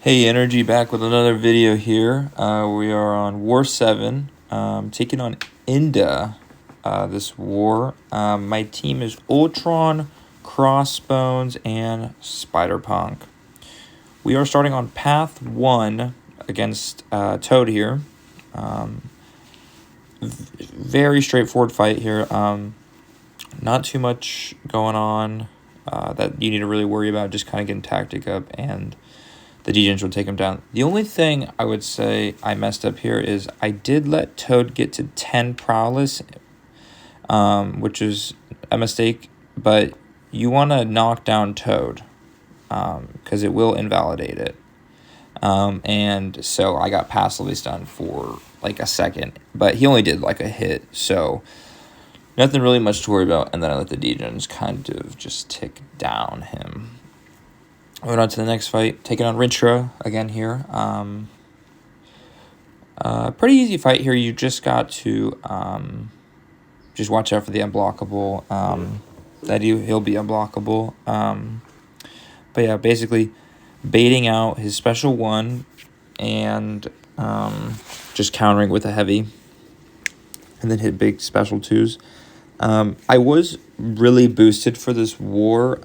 Hey, Energy back with another video here. We are on War 7, taking on INDA this war. My team is Ultron, Crossbones, and Spider-Punk. We are starting on Path 1 against Toad here. Very straightforward fight here. Not too much going on that you need to really worry about, just kind of getting tactic up and the Degens will take him down. The only thing I would say I messed up here is I did let Toad get to 10 Prowess, which is a mistake, but you want to knock down Toad because it will invalidate it. And so I got passively stunned for like a second, but he only did like a hit, so nothing really much to worry about. And then I let the Degens kind of just tick down him. Moving on to the next fight, taking on Rintra again here. Pretty easy fight here. You just got to just watch out for the unblockable. He'll be unblockable. But yeah, basically baiting out his special one and just countering with a heavy, and then hit big special twos. I was really boosted for this war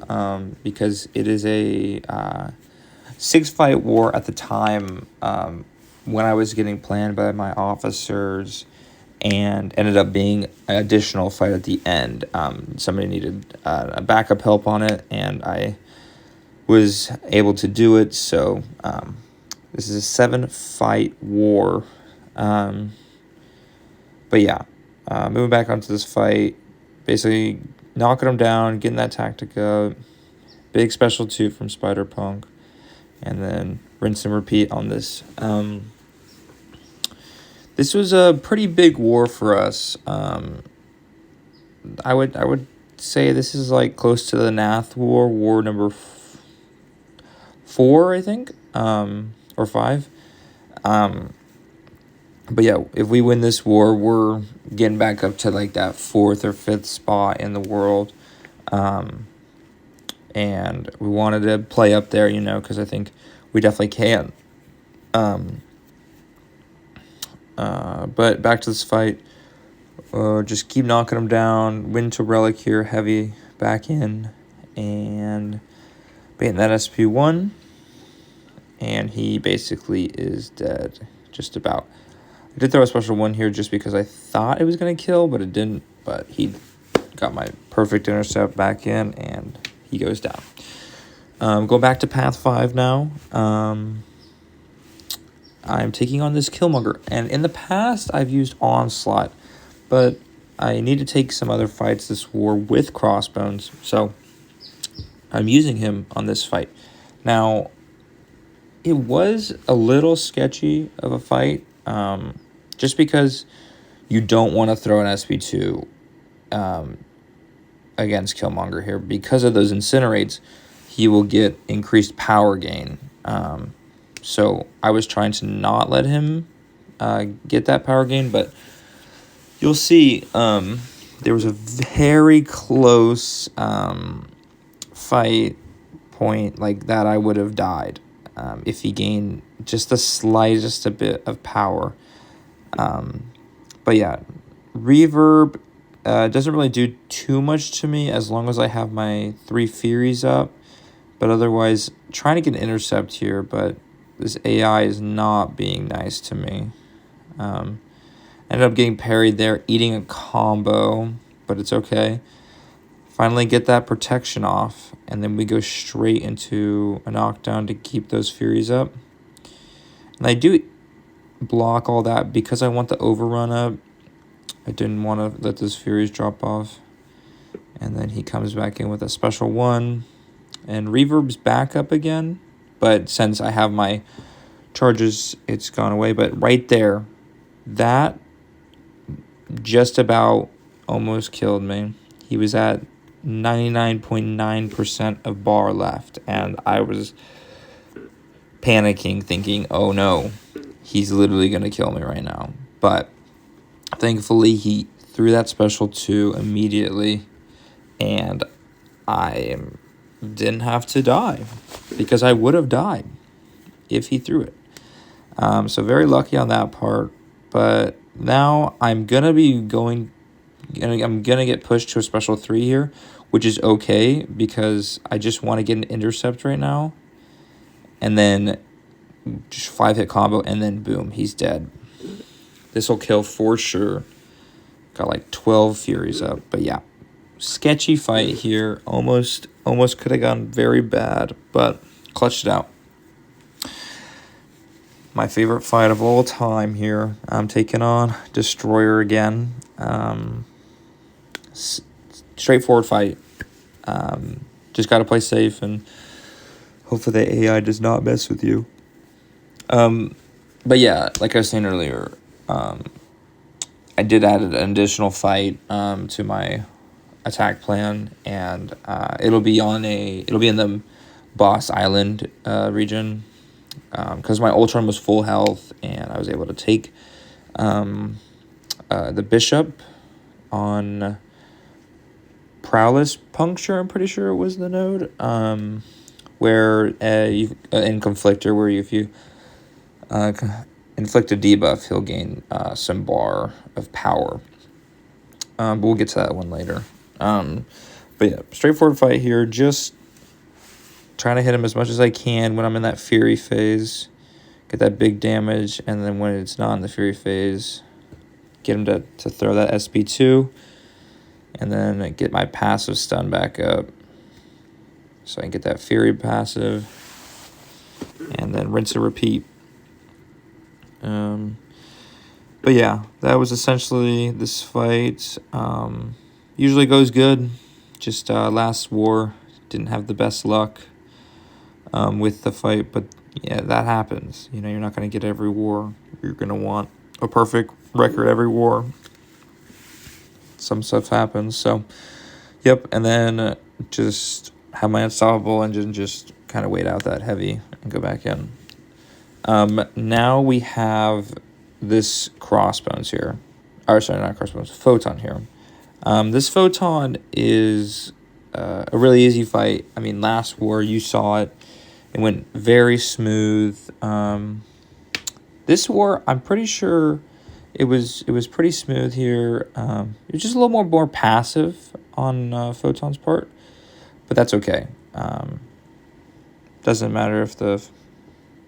because it is a 6-fight war at the time when I was getting planned by my officers, and ended up being an additional fight at the end. Somebody needed a backup help on it, and I was able to do it. So this is a 7-fight war. But yeah, moving back onto this fight, basically knocking him down, getting that tactic up, big special 2 from Spider-Punk, and then rinse and repeat on this. This was a pretty big war for us. I would say this is like close to the Nath war number 4, I think, or 5. But yeah, if we win this war, we're getting back up to like that 4th or 5th spot in the world. And we wanted to play up there, because I think we definitely can. But back to this fight. Just keep knocking him down. Win to Relic here, heavy back in. And baiting that SP1. And he basically is dead, just about. I did throw a special 1 here just because I thought it was going to kill, but it didn't. But he got my perfect intercept back in, and he goes down. Go back to Path 5 now. I'm taking on this Killmonger. And in the past, I've used Onslaught, but I need to take some other fights this war with Crossbones. So I'm using him on this fight. Now, it was a little sketchy of a fight. Just because you don't want to throw an SP2 against Killmonger here. Because of those incinerates, he will get increased power gain. So I was trying to not let him get that power gain, but you'll see there was a very close fight point like that. I would have died if he gained just the slightest a bit of power. But yeah, reverb doesn't really do too much to me as long as I have my 3 Furies up. But otherwise, trying to get an intercept here, but this AI is not being nice to me. Ended up getting parried there, eating a combo, but it's okay. Finally get that protection off, and then we go straight into a knockdown to keep those Furies up. And I do block all that because I want the overrun up. I didn't want to let those Furies drop off. And then he comes back in with a special 1. And reverb's back up again. But since I have my charges, it's gone away. But right there, that just about almost killed me. He was at 99.9% of bar left. And I was panicking, thinking, oh no, he's literally going to kill me right now. But thankfully, he threw that special 2 immediately, and I didn't have to die, because I would have died. if he threw it. So very lucky on that part. But now I'm gonna get pushed to a special 3 here, which is okay because I just want to get an intercept right now, and then just 5-hit combo, and then boom, he's dead. This will kill for sure. Got like 12 Furies up, but yeah, sketchy fight here. Almost could have gone very bad, but clutched it out. My favorite fight of all time here. I'm taking on Destroyer again. Straightforward fight. Just got to play safe, and hopefully the AI does not mess with you. But yeah, like I was saying earlier, I did add an additional fight to my attack plan, and it'll be in the Boss Island region, because my Ultron was full health, and I was able to take the Bishop on Prowess Puncture, I'm pretty sure it was the node, where you in Conflictor, where if you inflict a debuff, he'll gain some bar of power. But we'll get to that one later. But yeah, straightforward fight here. Just trying to hit him as much as I can when I'm in that Fury phase. Get that big damage, and then when it's not in the Fury phase, get him to throw that SP2, and then get my passive stun back up. So I can get that Fury passive, and then rinse and repeat. But yeah, that was essentially this fight. Usually goes good. Just last war, didn't have the best luck with the fight, but yeah, that happens. You know, you're not going to get every war. You're going to want a perfect record every war. Some stuff happens. So, yep, and then just have my unstoppable engine just kind of wait out that heavy and go back in. Now we have this Crossbones here. Or sorry, not Crossbones, Photon here. This Photon is a really easy fight. I mean, last war you saw it. It went very smooth. This war, I'm pretty sure it was pretty smooth here. It was just a little more passive on Photon's part, but that's okay. Doesn't matter if the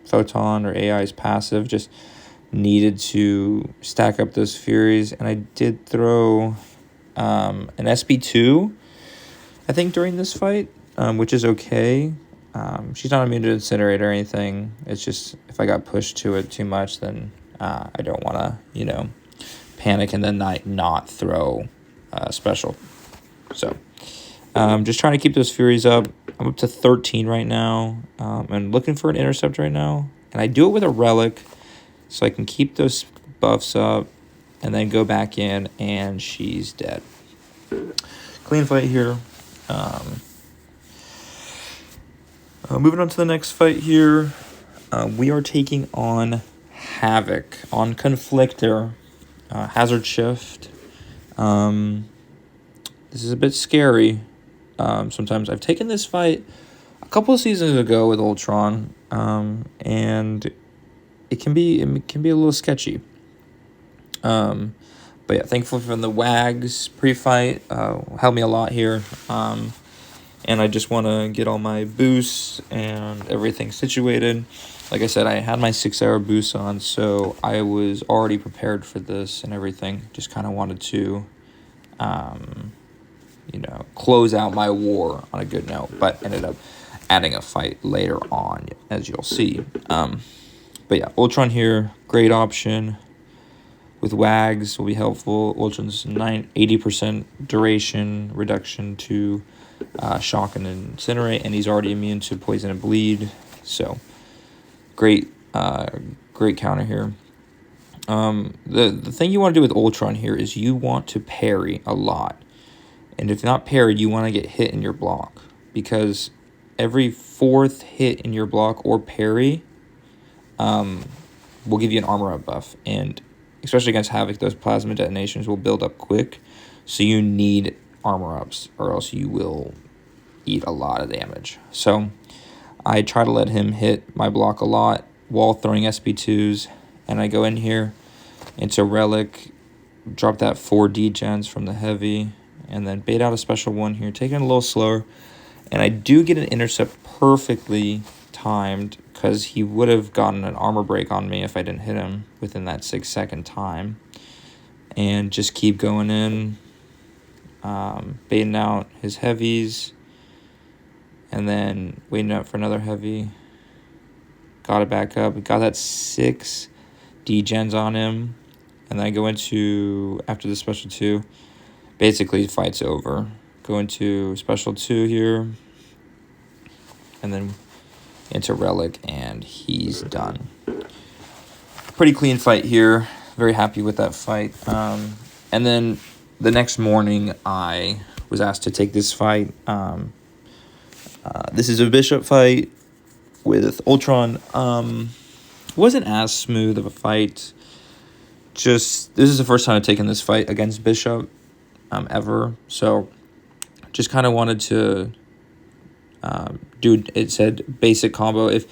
Photon or AI is passive, just needed to stack up those Furies, and I did throw an SP2, I think, during this fight, which is okay. She's not immune to Incinerate or anything. It's just if I got pushed to it too much, then I don't want to, panic and then not throw special. So just trying to keep those Furies up. I'm up to 13 right now, and looking for an intercept right now. And I do it with a Relic, so I can keep those buffs up and then go back in, and she's dead. Clean fight here. Moving on to the next fight here. We are taking on Havoc on Conflictor. Hazard Shift. This is a bit scary. Sometimes I've taken this fight a couple of seasons ago with Ultron, and it can be a little sketchy. But yeah, thankful for the WAGs pre-fight. Helped me a lot here. And I just want to get all my boosts and everything situated. Like I said, I had my 6-hour boost on, so I was already prepared for this and everything. Just kind of wanted to, close out my war on a good note, but ended up adding a fight later on, as you'll see. But yeah, Ultron here, great option. With WAGs will be helpful. Ultron's 80% duration reduction to shock and incinerate, and he's already immune to poison and bleed. So great counter here. The thing you want to do with Ultron here is you want to parry a lot. And if not parried, you want to get hit in your block, because every 4th hit in your block or parry will give you an armor up buff. And especially against Havoc, those plasma detonations will build up quick. So you need armor ups, or else you will eat a lot of damage. So I try to let him hit my block a lot, wall throwing SP2s, and I go in here into Relic, drop that 4 degens from the heavy, and then bait out a special 1 here, taking it a little slower. And I do get an intercept perfectly timed, because he would have gotten an armor break on me if I didn't hit him within that 6-second time. And just keep going in, baiting out his heavies, and then waiting out for another heavy. Got it back up. Got that 6 degens on him. And then I go into, after the special 2, basically fight's over. Go into special 2 here. And then into Relic, and he's done. Pretty clean fight here. Very happy with that fight. And then the next morning, I was asked to take this fight. This is a Bishop fight with Ultron. Wasn't as smooth of a fight. Just, this is the first time I've taken this fight against Bishop ever. So just kind of wanted to do, it said basic combo. If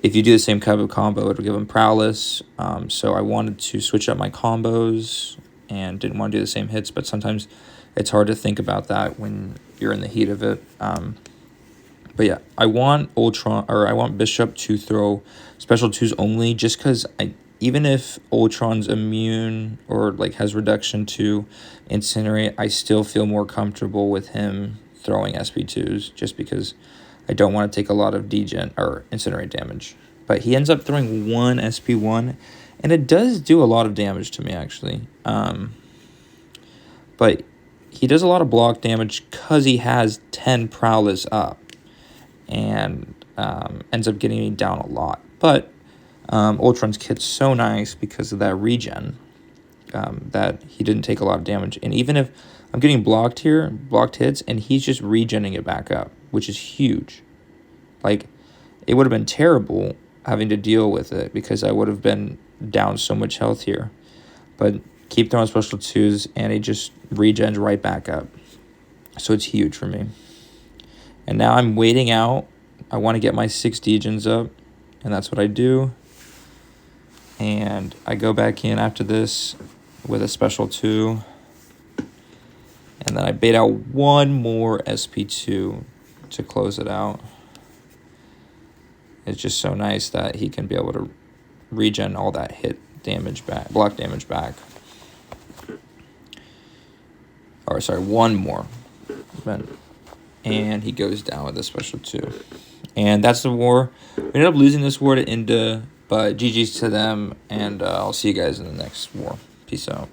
you do the same type of combo, it'll give him prowess. So I wanted to switch up my combos and didn't want to do the same hits, but sometimes it's hard to think about that when you're in the heat of it. But yeah, I want Bishop to throw special 2s only, just because even if Ultron's immune or like has reduction to Incinerate, I still feel more comfortable with him throwing SP2s, just because I don't want to take a lot of degen or Incinerate damage. But he ends up throwing 1 SP1, and it does do a lot of damage to me, actually. But he does a lot of block damage because he has 10 prowess up, and ends up getting me down a lot. But Ultron's kit's so nice because of that regen, that he didn't take a lot of damage. And even if I'm getting blocked here, blocked hits, and he's just regenning it back up, which is huge. Like, it would have been terrible having to deal with it because I would have been down so much health here. But keep throwing special 2s, and he just regens right back up. So it's huge for me. And now I'm waiting out. I want to get my 6 degens up, and that's what I do. And I go back in after this with a special 2. And then I bait out 1 more SP2 to close it out. It's just so nice that he can be able to regen all that hit damage back, block damage back. Or sorry, 1 more. And he goes down with a special 2. And that's the war. We ended up losing this war to INDA, but GG's to them, and I'll see you guys in the next war. Peace out.